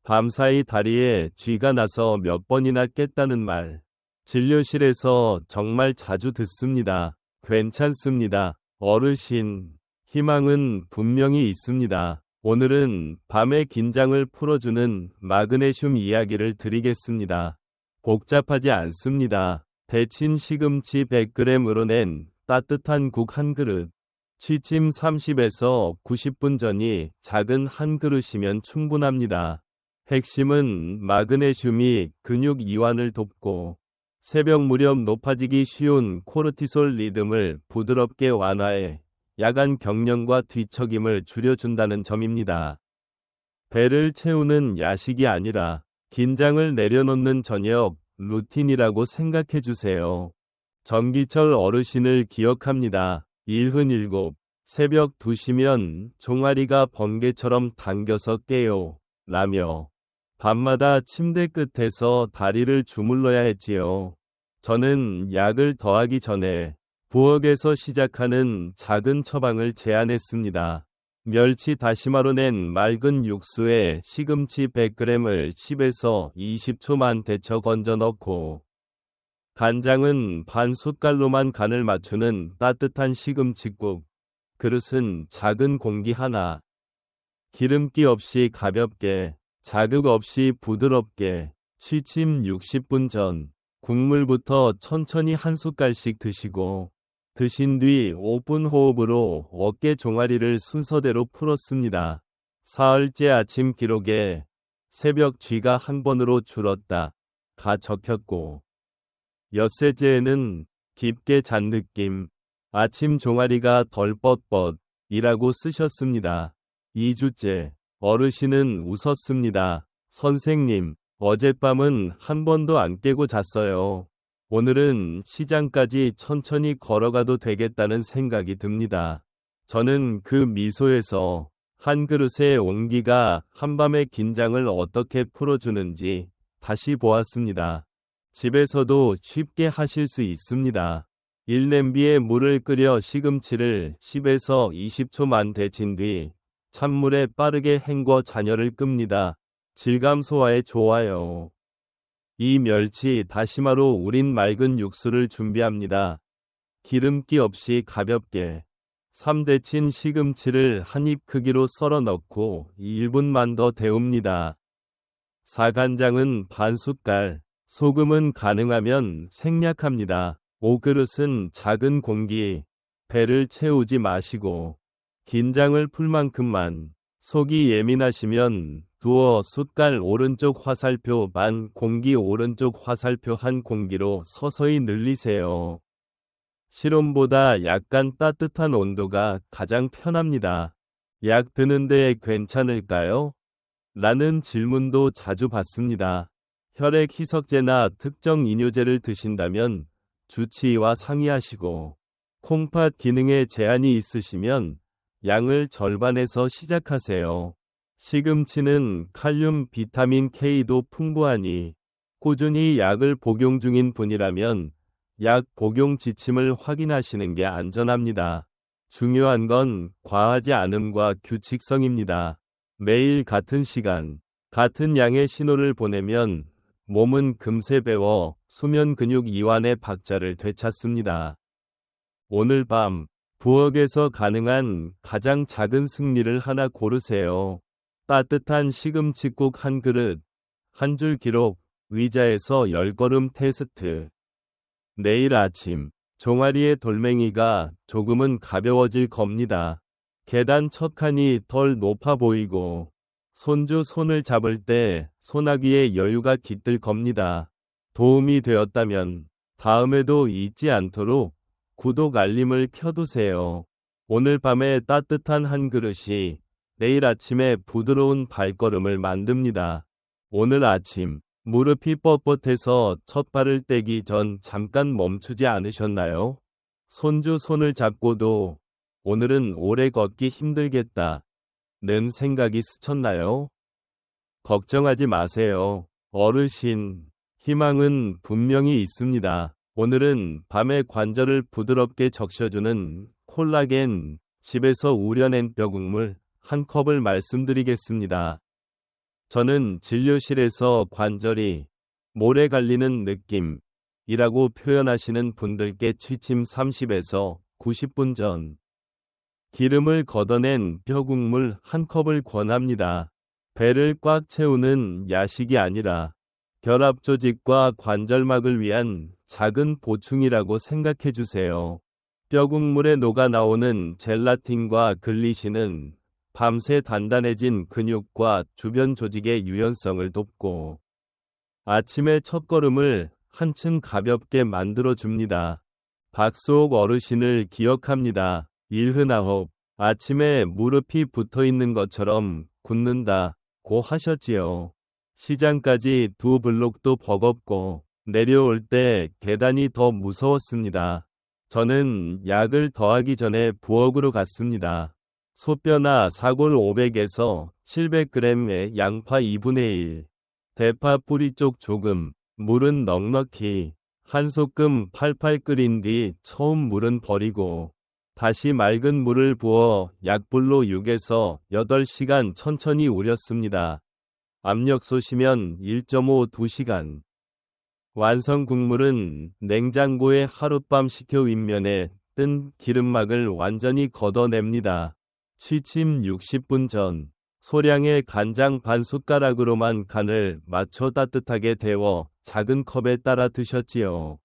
밤사이 다리에 쥐가 나서 몇 번이나 깼다는 말. 진료실에서 정말 자주 듣습니다. 괜찮습니다. 어르신, 희망은 분명히 있습니다. 오늘은 밤의 긴장을 풀어주는 마그네슘 이야기를 드리겠습니다. 복잡하지 않습니다. 데친 시금치 100g으로 낸 따뜻한 국 한 그릇. 취침 30에서 90분 전이 작은 한 그릇이면 충분합니다. 핵심은 마그네슘이 근육 이완을 돕고 새벽 무렵 높아지기 쉬운 코르티솔 리듬을 부드럽게 완화해 야간 경련과 뒤척임을 줄여준다는 점입니다. 배를 채우는 야식이 아니라 긴장을 내려놓는 저녁 루틴이라고 생각해 주세요. 전기철 어르신을 기억합니다. 77. 새벽 2시면 종아리가 번개처럼 당겨서 깨요. 라며 밤마다 침대 끝에서 다리를 주물러야 했지요. 저는 약을 더하기 전에 부엌에서 시작하는 작은 처방을 제안했습니다. 멸치 다시마로 낸 맑은 육수에 시금치 100g을 10에서 20초만 데쳐 건져 넣고 간장은 반 숟갈로만 간을 맞추는 따뜻한 시금치국. 그릇은 작은 공기 하나. 기름기 없이 가볍게, 자극 없이 부드럽게, 취침 60분 전 국물부터 천천히 한 숟갈씩 드시고 드신 뒤 5분 호흡으로 어깨 종아리를 순서대로 풀었습니다. 사흘째 아침 기록에 새벽 쥐가 한 번으로 줄었다 가 적혔고 엿새째에는 깊게 잔 느낌, 아침 종아리가 덜 뻣뻣이라고 쓰셨습니다. 2주째 어르신은 웃었습니다. 선생님, 어젯밤은 한 번도 안 깨고 잤어요. 오늘은 시장까지 천천히 걸어가도 되겠다는 생각이 듭니다. 저는 그 미소에서 한 그릇의 온기가 한밤의 긴장을 어떻게 풀어주는지 다시 보았습니다. 집에서도 쉽게 하실 수 있습니다. 1냄비에 물을 끓여 시금치를 10에서 20초만 데친 뒤 찬물에 빠르게 헹궈 잔열을 끕니다. 질감 소화에 좋아요. 이 멸치 다시마로 우린 맑은 육수를 준비합니다. 기름기 없이 가볍게 3데친 시금치를 한 입 크기로 썰어 넣고 1분만 더 데웁니다. 사간장은 반 숟갈, 소금은 가능하면 생략합니다. 5그릇은 작은 공기, 배를 채우지 마시고 긴장을 풀 만큼만. 속이 예민하시면 두어 숟갈 오른쪽 화살표 반 공기 오른쪽 화살표 한 공기로 서서히 늘리세요. 실온보다 약간 따뜻한 온도가 가장 편합니다. 약 드는데 괜찮을까요? 라는 질문도 자주 받습니다. 혈액 희석제나 특정 이뇨제를 드신다면 주치의와 상의하시고 콩팥 기능에 제한이 있으시면 양을 절반에서 시작하세요. 시금치는 칼륨, 비타민 K도 풍부하니 꾸준히 약을 복용 중인 분이라면 약 복용 지침을 확인하시는 게 안전합니다. 중요한 건 과하지 않음과 규칙성입니다. 매일 같은 시간, 같은 양의 신호를 보내면 몸은 금세 배워 수면 근육 이완의 박자를 되찾습니다. 오늘 밤 부엌에서 가능한 가장 작은 승리를 하나 고르세요. 따뜻한 시금치국 한 그릇, 한 줄 기록, 의자에서 10걸음 테스트. 내일 아침, 종아리의 돌멩이가 조금은 가벼워질 겁니다. 계단 첫 칸이 덜 높아 보이고, 손주 손을 잡을 때 소나기의 여유가 깃들 겁니다. 도움이 되었다면 다음에도 잊지 않도록 구독 알림을 켜두세요. 오늘 밤에 따뜻한 한 그릇이 내일 아침에 부드러운 발걸음을 만듭니다. 오늘 아침, 무릎이 뻣뻣해서 첫 발을 떼기 전 잠깐 멈추지 않으셨나요? 손주 손을 잡고도 오늘은 오래 걷기 힘들겠다 는 생각이 스쳤나요? 걱정하지 마세요. 어르신, 희망은 분명히 있습니다. 오늘은 밤에 관절을 부드럽게 적셔주는 콜라겐, 집에서 우려낸 뼈국물 한 컵을 말씀드리겠습니다. 저는 진료실에서 관절이 모래 갈리는 느낌이라고 표현하시는 분들께 취침 30에서 90분 전 기름을 걷어낸 뼈국물 한 컵을 권합니다. 배를 꽉 채우는 야식이 아니라 결합 조직과 관절막을 위한 작은 보충이라고 생각해 주세요. 뼈국물에 녹아 나오는 젤라틴과 글리신은 밤새 단단해진 근육과 주변 조직의 유연성을 돕고 아침의 첫걸음을 한층 가볍게 만들어 줍니다. 박수옥 어르신을 기억합니다. 79. 아침에 무릎이 붙어 있는 것처럼 굳는다고 하셨지요. 시장까지 2블록도 버겁고 내려올 때 계단이 더 무서웠습니다. 저는 약을 더하기 전에 부엌으로 갔습니다. 소뼈나 사골 500에서 700g의 양파 2분의 1, 대파 뿌리 쪽 조금, 물은 넉넉히, 한 소끔 팔팔 끓인 뒤 처음 물은 버리고 다시 맑은 물을 부어 약불로 6에서 8시간 천천히 우렸습니다. 압력 쏘시면 1.5-2시간. 완성 국물은 냉장고에 하룻밤 식혀 윗면에 뜬 기름막을 완전히 걷어냅니다. 취침 60분 전 소량의 간장 반 숟가락으로만 간을 맞춰 따뜻하게 데워 작은 컵에 따라 드셨지요.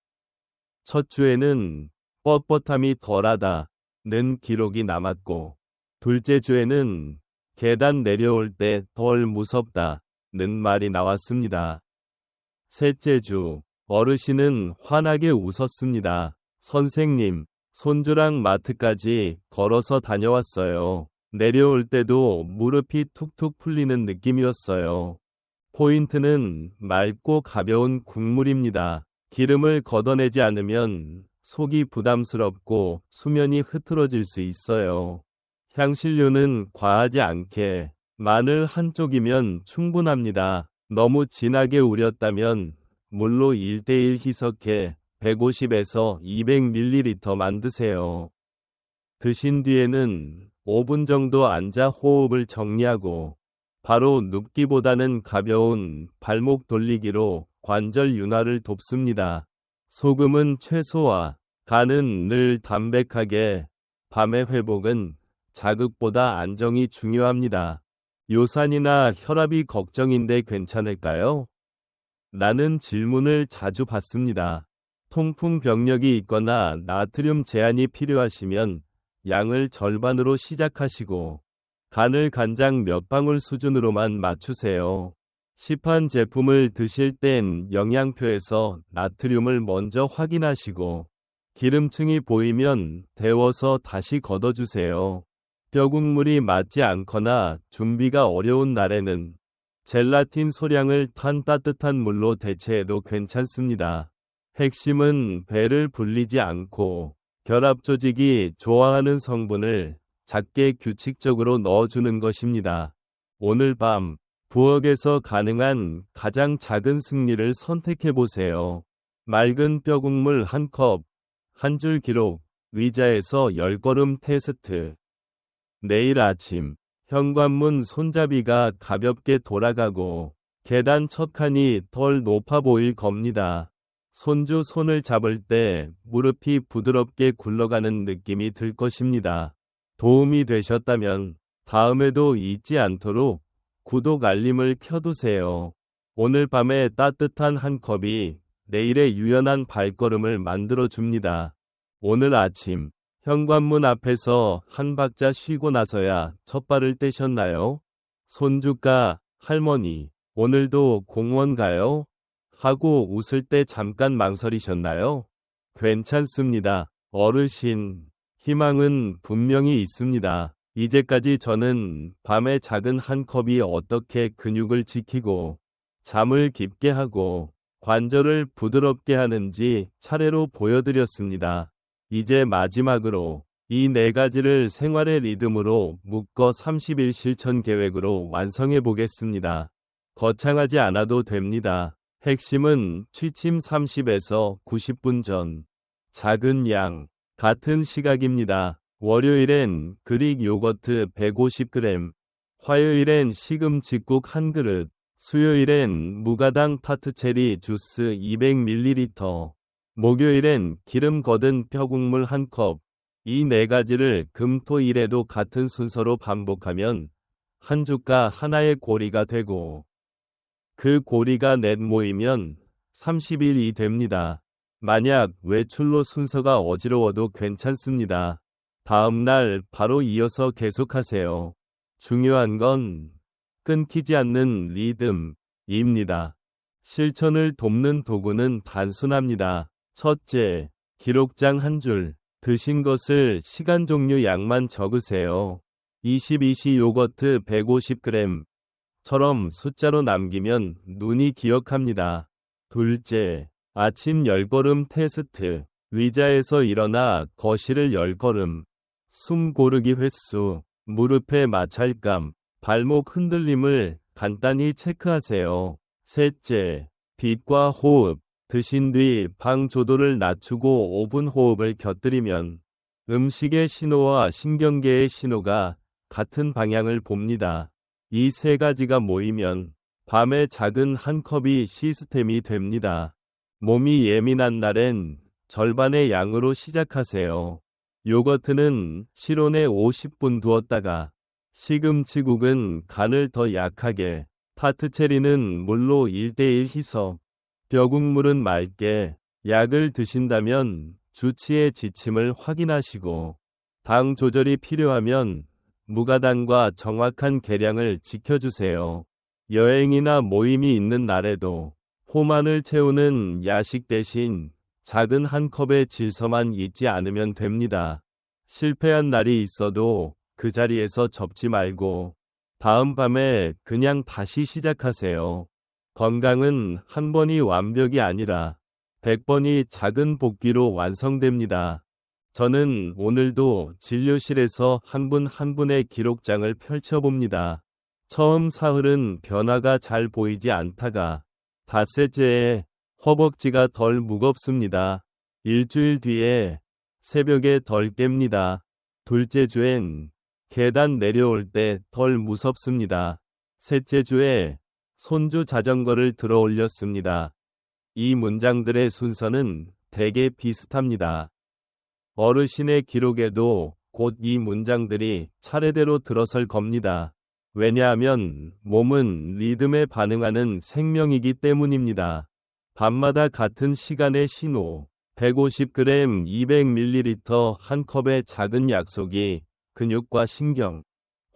첫 주에는 뻣뻣함이 덜하다는 기록이 남았고 둘째 주에는 계단 내려올 때 덜 무섭다는 말이 나왔습니다. 셋째 주, 어르신은 환하게 웃었습니다. 선생님, 손주랑 마트까지 걸어서 다녀왔어요. 내려올 때도 무릎이 툭툭 풀리는 느낌이었어요. 포인트는 맑고 가벼운 국물입니다. 기름을 걷어내지 않으면 속이 부담스럽고 수면이 흐트러질 수 있어요. 향신료는 과하지 않게 마늘 한 쪽이면 충분합니다. 너무 진하게 우렸다면 물로 1:1 희석해 150에서 200ml 만드세요. 드신 뒤에는 5분 정도 앉아 호흡을 정리하고 바로 눕기보다는 가벼운 발목 돌리기로 관절 윤활을 돕습니다. 소금은 최소화, 간은 늘 담백하게, 밤의 회복은 자극보다 안정이 중요합니다. 요산이나 혈압이 걱정인데 괜찮을까요? 라는 질문을 자주 받습니다. 통풍 병력이 있거나 나트륨 제한이 필요하시면 양을 절반으로 시작하시고 간을 간장 몇 방울 수준으로만 맞추세요. 시판 제품을 드실 땐 영양표에서 나트륨을 먼저 확인하시고 기름층이 보이면 데워서 다시 걷어주세요. 뼈국물이 맞지 않거나 준비가 어려운 날에는 젤라틴 소량을 탄 따뜻한 물로 대체해도 괜찮습니다. 핵심은 배를 불리지 않고 결합 조직이 좋아하는 성분을 작게 규칙적으로 넣어주는 것입니다. 오늘 밤 부엌에서 가능한 가장 작은 승리를 선택해보세요. 맑은 뼈국물 한 컵, 한 줄 기록, 의자에서 10걸음 테스트. 내일 아침 현관문 손잡이가 가볍게 돌아가고 계단 첫 칸이 덜 높아 보일 겁니다. 손주 손을 잡을 때 무릎이 부드럽게 굴러가는 느낌이 들 것입니다. 도움이 되셨다면 다음에도 잊지 않도록 구독 알림을 켜두세요. 오늘 밤에 따뜻한 한 컵이 내일의 유연한 발걸음을 만들어 줍니다. 오늘 아침 현관문 앞에서 한 박자 쉬고 나서야 첫 발을 떼셨나요? 손주가 할머니, 오늘도 공원 가요? 하고 웃을 때 잠깐 망설이셨나요? 괜찮습니다. 어르신, 희망은 분명히 있습니다. 이제까지 저는 밤에 작은 한 컵이 어떻게 근육을 지키고 잠을 깊게 하고 관절을 부드럽게 하는지 차례로 보여드렸습니다. 이제 마지막으로 이 네 가지를 생활의 리듬으로 묶어 30일 실천 계획으로 완성해 보겠습니다. 거창하지 않아도 됩니다. 핵심은 취침 30에서 90분 전, 작은 양, 같은 시각입니다. 월요일엔 그릭 요거트 150g, 화요일엔 시금치국 1그릇, 수요일엔 무가당 타트체리 주스 200ml, 목요일엔 기름 걷은 뼈국물 1컵. 이 네 가지를 금, 토, 일에도 같은 순서로 반복하면 한 주가 하나의 고리가 되고 그 고리가 넷 모이면 30일이 됩니다. 만약 외출로 순서가 어지러워도 괜찮습니다. 다음 날 바로 이어서 계속하세요. 중요한 건 끊기지 않는 리듬입니다. 실천을 돕는 도구는 단순합니다. 첫째, 기록장 한 줄. 드신 것을 시간 종류 양만 적으세요. 22시 요거트 150g 처럼 숫자로 남기면 눈이 기억합니다. 둘째, 아침 10걸음 테스트. 의자에서 일어나 거실을 10걸음. 숨 고르기 횟수, 무릎의 마찰감, 발목 흔들림을 간단히 체크하세요. 셋째, 빛과 호흡. 드신 뒤 방 조도를 낮추고 5분 호흡을 곁들이면 음식의 신호와 신경계의 신호가 같은 방향을 봅니다. 이 세 가지가 모이면 밤에 작은 한 컵이 시스템이 됩니다. 몸이 예민한 날엔 절반의 양으로 시작하세요. 요거트는 실온에 50분 두었다가, 시금치국은 간을 더 약하게, 타트체리는 물로 1:1 희석, 뼈국물은 맑게. 약을 드신다면 주치의 지침을 확인하시고 당 조절이 필요하면 무가당과 정확한 계량을 지켜주세요. 여행이나 모임이 있는 날에도 호만을 채우는 야식 대신 작은 한 컵의 질서만 잊지 않으면 됩니다. 실패한 날이 있어도 그 자리에서 접지 말고 다음 밤에 그냥 다시 시작하세요. 건강은 한 번이 완벽이 아니라 100번이 작은 복귀로 완성됩니다. 저는 오늘도 진료실에서 한 분 한 분의 기록장을 펼쳐봅니다. 처음 사흘은 변화가 잘 보이지 않다가 닷새째에 허벅지가 덜 무겁습니다. 일주일 뒤에 새벽에 덜 깹니다. 둘째 주엔 계단 내려올 때 덜 무섭습니다. 셋째 주에 손주 자전거를 들어 올렸습니다. 이 문장들의 순서는 대개 비슷합니다. 어르신의 기록에도 곧 이 문장들이 차례대로 들어설 겁니다. 왜냐하면 몸은 리듬에 반응하는 생명이기 때문입니다. 밤마다 같은 시간의 신호, 150g, 200ml 한 컵의 작은 약속이 근육과 신경,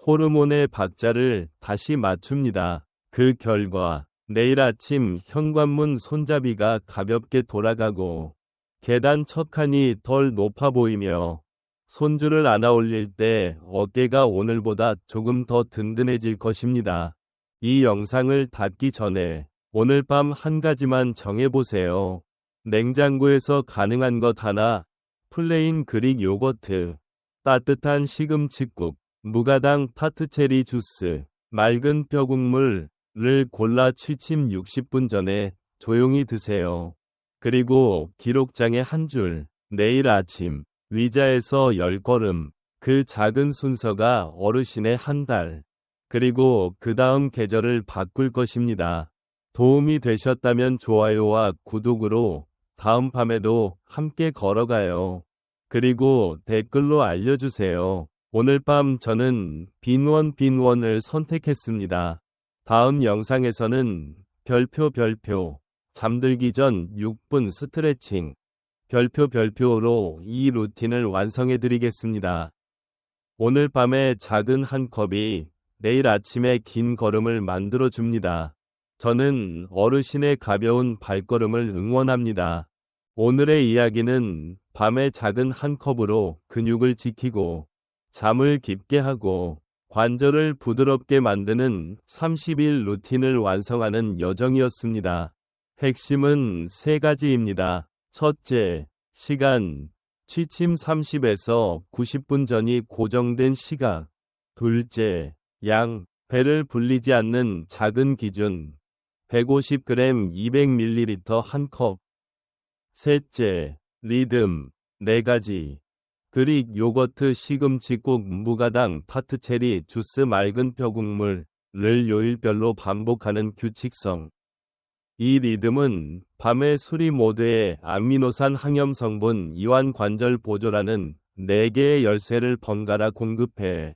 호르몬의 박자를 다시 맞춥니다. 그 결과 내일 아침 현관문 손잡이가 가볍게 돌아가고 계단 첫 칸이 덜 높아 보이며 손주를 안아 올릴 때 어깨가 오늘보다 조금 더 든든해질 것입니다. 이 영상을 닫기 전에 오늘 밤 한 가지만 정해보세요. 냉장고에서 가능한 것 하나, 플레인 그릭 요거트, 따뜻한 시금치국, 무가당 타트체리 주스, 맑은 뼈국물, 를 골라 취침 60분 전에 조용히 드세요. 그리고 기록장에 한 줄, 내일 아침, 의자에서 10걸음, 그 작은 순서가 어르신의 한 달, 그리고 그 다음 계절을 바꿀 것입니다. 도움이 되셨다면 좋아요와 구독으로 다음 밤에도 함께 걸어가요. 그리고 댓글로 알려주세요. 오늘 밤 저는 빈원을 선택했습니다. 다음 영상에서는 별표. 잠들기 전 6분 스트레칭. 별표로 이 루틴을 완성해 드리겠습니다. 오늘 밤에 작은 한 컵이 내일 아침에 긴 걸음을 만들어 줍니다. 저는 어르신의 가벼운 발걸음을 응원합니다. 오늘의 이야기는 밤에 작은 한 컵으로 근육을 지키고 잠을 깊게 하고 관절을 부드럽게 만드는 30일 루틴을 완성하는 여정이었습니다. 핵심은 3가지입니다. 첫째, 시간. 취침 30에서 90분 전이 고정된 시각. 둘째, 양. 배를 불리지 않는 작은 기준. 150g 200ml 한 컵. 셋째, 리듬. 4가지. 그릭 요거트 시금치국 무가당 타트체리 주스 맑은 뼈국물을 요일별로 반복하는 규칙성. 이 리듬은 밤의 수리 모드에 아미노산 항염 성분 이완 관절 보조라는 4개의 열쇠를 번갈아 공급해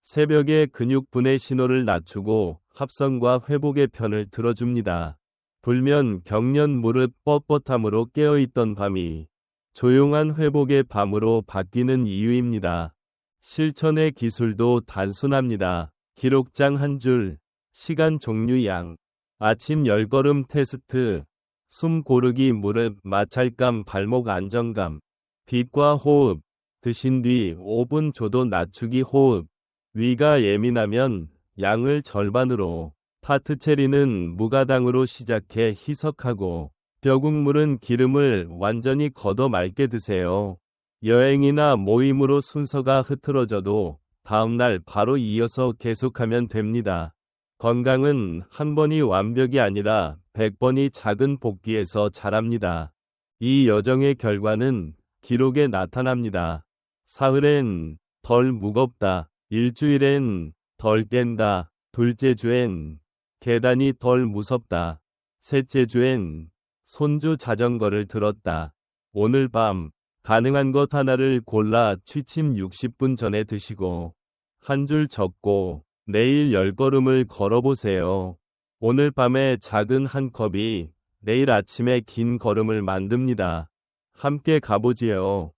새벽에 근육 분해 신호를 낮추고 합성과 회복의 편을 들어줍니다. 불면 경련 무릎 뻣뻣함으로 깨어있던 밤이 조용한 회복의 밤으로 바뀌는 이유입니다. 실천의 기술도 단순합니다. 기록장 한 줄, 시간 종류 양, 아침 10걸음 테스트, 숨 고르기 무릎 마찰감 발목 안정감, 빛과 호흡, 드신 뒤 5분 조도 낮추기 호흡, 위가 예민하면 양을 절반으로, 타트체리는 무가당으로 시작해 희석하고, 뼈국물은 기름을 완전히 걷어 맑게 드세요. 여행이나 모임으로 순서가 흐트러져도 다음날 바로 이어서 계속하면 됩니다. 건강은 한 번이 완벽이 아니라 100번이 작은 복귀에서 자랍니다. 이 여정의 결과는 기록에 나타납니다. 사흘엔 덜 무겁다. 일주일엔 덜 깬다. 둘째 주엔 계단이 덜 무섭다. 셋째 주엔 손주 자전거를 들었다. 오늘 밤 가능한 것 하나를 골라 취침 60분 전에 드시고 한 줄 적고 내일 10걸음을 걸어보세요. 오늘 밤에 작은 한 컵이 내일 아침에 긴 걸음을 만듭니다. 함께 가보지요.